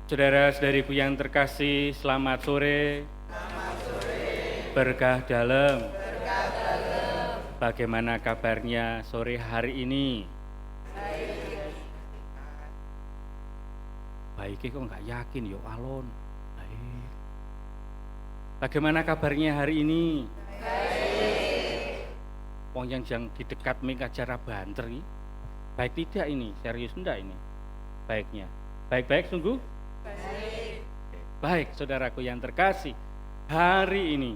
Saudara-saudariku yang terkasih, selamat sore. Berkah dalam. Bagaimana kabarnya sore hari ini? Baik, kok nggak yakin yo Alon. Baik. Bagaimana kabarnya hari ini? Wong yang di dekat mik acara banter ini. Baik tidak ini? Serius enggak ini? Baiknya. Baik-baik sungguh? Baik, saudaraku yang terkasih, hari ini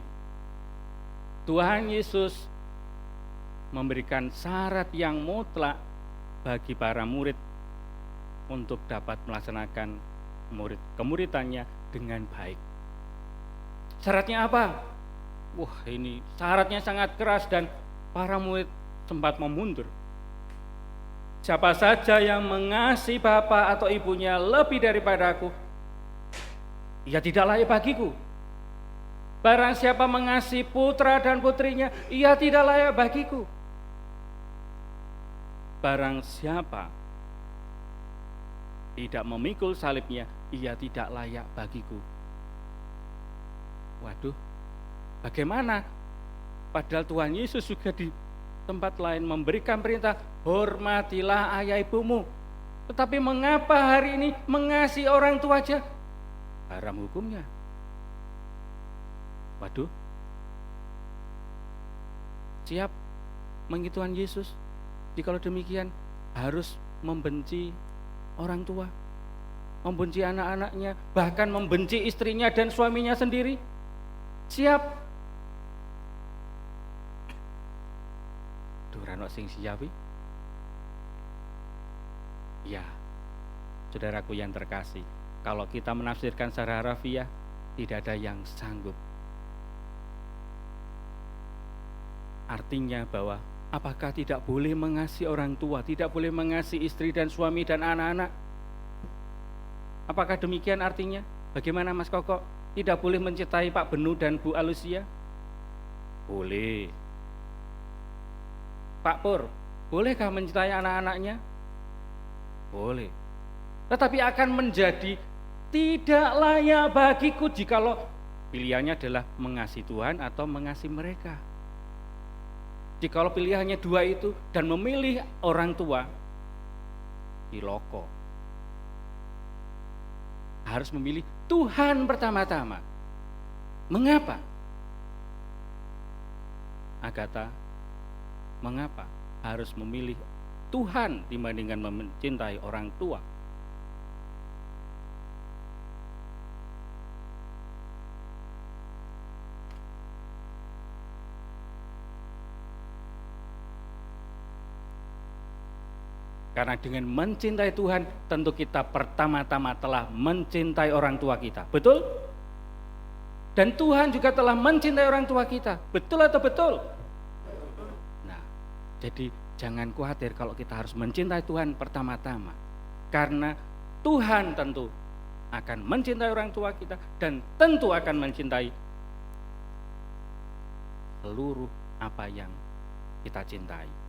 Tuhan Yesus memberikan syarat yang mutlak bagi para murid untuk dapat melaksanakan kemuridannya dengan baik. Syaratnya apa? Wah, ini syaratnya sangat keras dan para murid sempat memundur. Siapa saja yang mengasihi bapak atau ibunya lebih daripada aku, ia tidak layak bagiku. Barang siapa mengasihi putra dan putrinya, ia tidak layak bagiku. Barang siapa tidak memikul salibnya, ia tidak layak bagiku. Waduh, bagaimana? Padahal Tuhan Yesus juga di tempat lain memberikan perintah, hormatilah ayah ibumu. Tetapi mengapa hari ini mengasihi orang tua aja haram hukumnya? Waduh, siap mengikuti Tuhan Yesus? Jikalau demikian harus membenci orang tua, membenci anak-anaknya, bahkan membenci istrinya dan suaminya sendiri. Siap? Durano sing siap. Ya, saudaraku yang terkasih, kalau kita menafsirkan secara harafiah, tidak ada yang sanggup. Artinya bahwa apakah tidak boleh mengasihi orang tua, tidak boleh mengasihi istri dan suami dan anak-anak? Apakah demikian artinya? Bagaimana Mas Koko? Tidak boleh mencintai Pak Benu dan Bu Alusia? Boleh. Pak Pur, bolehkah mencintai anak-anaknya? Boleh. Tetapi akan menjadi tidak layak bagiku jikalau pilihannya adalah mengasihi Tuhan atau mengasihi mereka. Jikalau pilihannya dua itu dan memilih orang tua, iloko. Harus memilih Tuhan pertama-tama. Mengapa? Agatha, mengapa harus memilih Tuhan dibandingkan mencintai orang tua? Karena dengan mencintai Tuhan, tentu kita pertama-tama telah mencintai orang tua kita. Betul? Dan Tuhan juga telah mencintai orang tua kita. Betul atau betul? Nah, jadi jangan khawatir kalau kita harus mencintai Tuhan pertama-tama. Karena Tuhan tentu akan mencintai orang tua kita dan tentu akan mencintai seluruh apa yang kita cintai.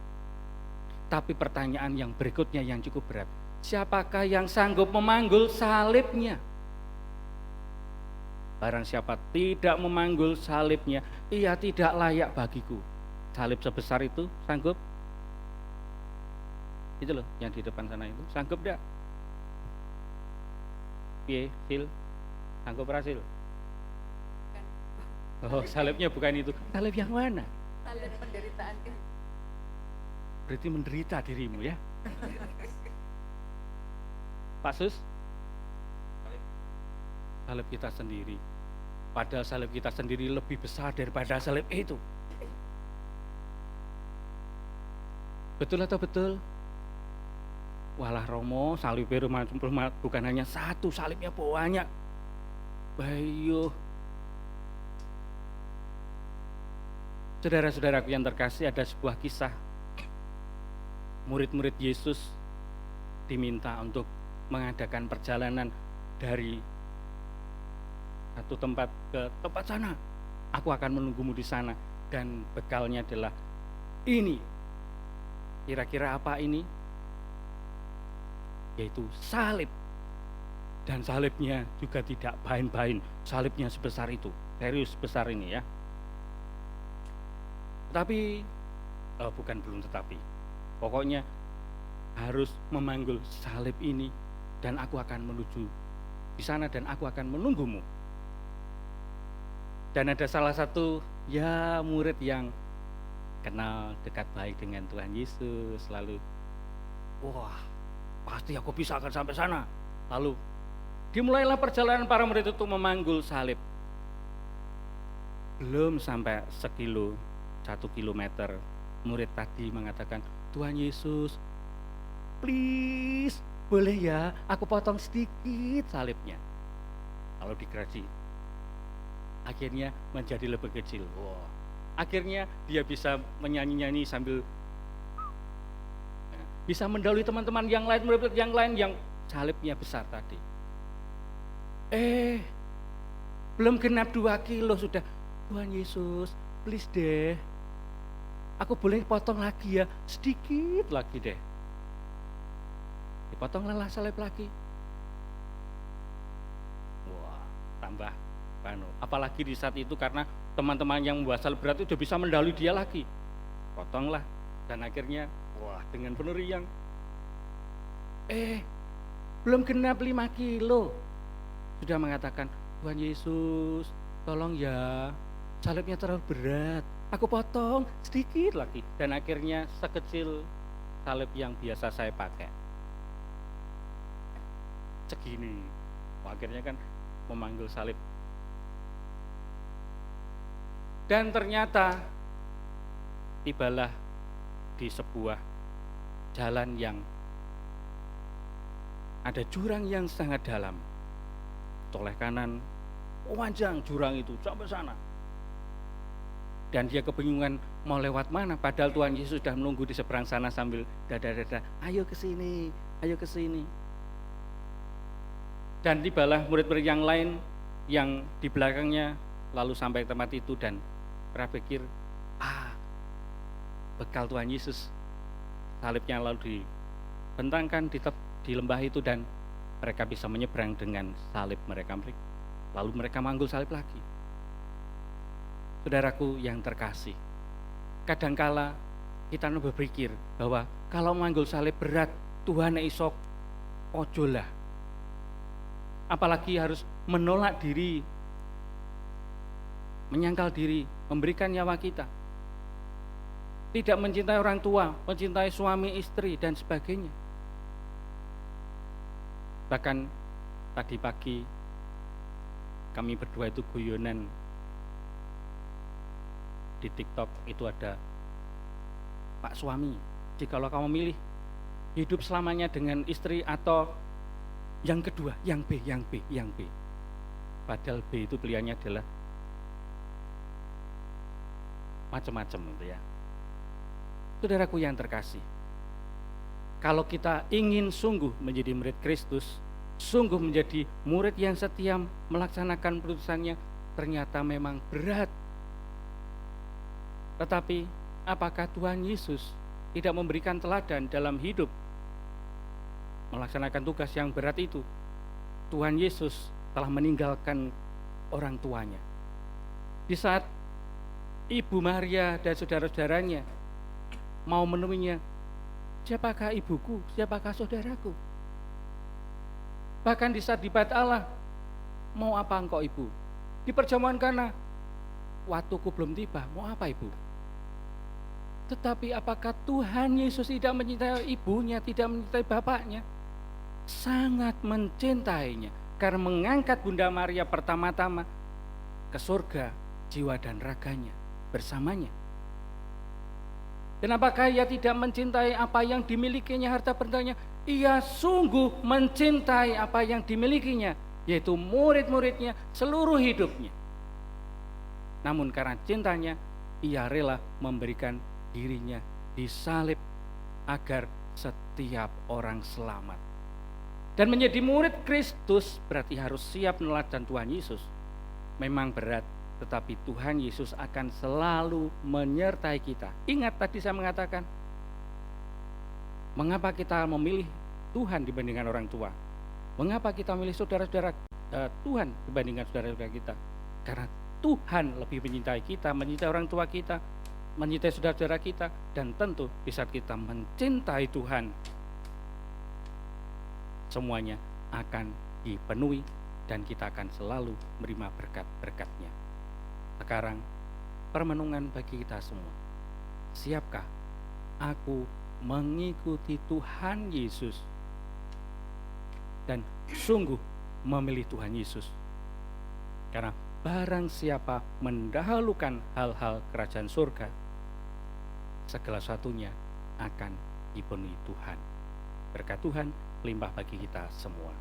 Tapi pertanyaan yang berikutnya yang cukup berat, siapakah yang sanggup memanggul salibnya? Barang siapa tidak memanggul salibnya, ia tidak layak bagiku. Salib sebesar itu sanggup? Itu loh yang di depan sana itu, sanggup enggak? Piye, Sil? Sanggup berhasil? Oh, salibnya bukan itu. Salib yang mana? Salib penderitaan. Berarti menderita dirimu ya. Pak Sus, salib kita sendiri. Padahal salib kita sendiri lebih besar daripada salib itu. Betul atau betul? Walah Romo, salib rumah bukan hanya satu, salibnya banyak. Bayu. Saudara-saudaraku yang terkasih, ada sebuah kisah. Murid-murid Yesus diminta untuk mengadakan perjalanan dari satu tempat ke tempat sana. Aku akan menunggumu di sana, dan bekalnya adalah ini. Kira-kira apa ini? Yaitu salib. Dan salibnya juga tidak bain-bain, salibnya sebesar itu, serius besar ini ya. Tetapi, belum tetapi, pokoknya harus memanggul salib ini, dan aku akan menuju di sana dan aku akan menunggumu. Dan ada salah satu murid yang kenal dekat baik dengan Tuhan Yesus, lalu wah pasti aku bisa akan sampai sana. Lalu dimulailah perjalanan para murid itu memanggul salib. Belum sampai 1 kilometer, murid tadi mengatakan, Tuhan Yesus, please, boleh ya aku potong sedikit salibnya. Lalu digerasi, akhirnya menjadi lebih kecil. Wah, akhirnya dia bisa menyanyi-nyanyi sambil bisa mendahului teman-teman yang lain, murid yang lain yang salibnya besar tadi. Belum genap 2 kilo sudah, Tuhan Yesus, please deh, aku boleh potong lagi ya, sedikit lagi deh. Dipotonglah salib lagi. Wah, tambah apalagi di saat itu karena teman-teman yang membawa salib berat itu sudah bisa mendahului dia lagi. Potonglah, dan akhirnya dengan penuh riang, belum genap 5 kilo sudah mengatakan, Tuhan Yesus, tolong ya, salibnya terlalu berat, aku potong sedikit lagi. Dan akhirnya sekecil salib yang biasa saya pakai, segini. Akhirnya kan memanggul salib. Dan ternyata tibalah di sebuah jalan yang ada jurang yang sangat dalam. Toleh kanan, panjang jurang itu sampai sana. Dan dia kebingungan mau lewat mana, padahal Tuhan Yesus sudah menunggu di seberang sana sambil dada-dada, ayo ke sini, ayo ke sini. Dan tibalah murid-murid yang lain yang di belakangnya lalu sampai ke tempat itu dan mereka pikir, bekal Tuhan Yesus, salibnya lalu dibentangkan di lembah itu dan mereka bisa menyeberang dengan salib mereka. Lalu mereka manggul salib lagi. Saudaraku yang terkasih, kadangkala kita berpikir bahwa kalau manggul salib berat, Tuhan isok ojolah. Apalagi harus menolak diri, menyangkal diri, memberikan nyawa kita. Tidak mencintai orang tua, mencintai suami, istri, dan sebagainya. Bahkan tadi pagi kami berdua itu guyonan di TikTok, itu ada, Pak suami, jikalau kamu milih hidup selamanya dengan istri atau yang kedua, yang B. Padahal B itu pilihannya adalah macam-macam itu ya. Saudaraku yang terkasih, kalau kita ingin sungguh menjadi murid Kristus, sungguh menjadi murid yang setia melaksanakan putusannya, ternyata memang berat. Tetapi apakah Tuhan Yesus tidak memberikan teladan dalam hidup melaksanakan tugas yang berat itu? Tuhan Yesus telah meninggalkan orang tuanya. Di saat Ibu Maria dan saudara-saudaranya mau menemuinya, siapakah ibuku, siapakah saudaraku? Bahkan di saat di Bait Allah, mau apa engkau ibu? Di perjamuan Kana, waktuku belum tiba, mau apa ibu? Tetapi apakah Tuhan Yesus tidak mencintai ibunya, tidak mencintai bapaknya? Sangat mencintainya, karena mengangkat Bunda Maria pertama-tama ke surga, jiwa dan raganya bersamanya. Dan apakah ia tidak mencintai apa yang dimilikinya, harta bendanya? Ia sungguh mencintai apa yang dimilikinya, yaitu murid-muridnya seluruh hidupnya. Namun karena cintanya, ia rela memberikan dirinya disalib agar setiap orang selamat. Dan menjadi murid Kristus berarti harus siap meneladani Tuhan Yesus. Memang berat, tetapi Tuhan Yesus akan selalu menyertai kita. Ingat tadi saya mengatakan, mengapa kita memilih Tuhan dibandingkan orang tua? Mengapa kita milih saudara-saudara Tuhan dibandingkan saudara-saudara kita? Karena Tuhan lebih mencintai kita, mencintai orang tua kita, mencintai saudara-saudara kita, dan tentu di saat kita mencintai Tuhan, semuanya akan dipenuhi dan kita akan selalu menerima berkat-berkat-Nya. Sekarang permenungan bagi kita semua. Siapkah aku mengikuti Tuhan Yesus dan sungguh memilih Tuhan Yesus? Karena barang siapa mendahulukan hal-hal kerajaan surga, segala satunya akan dipenuhi Tuhan. Berkat Tuhan limpah bagi kita semua.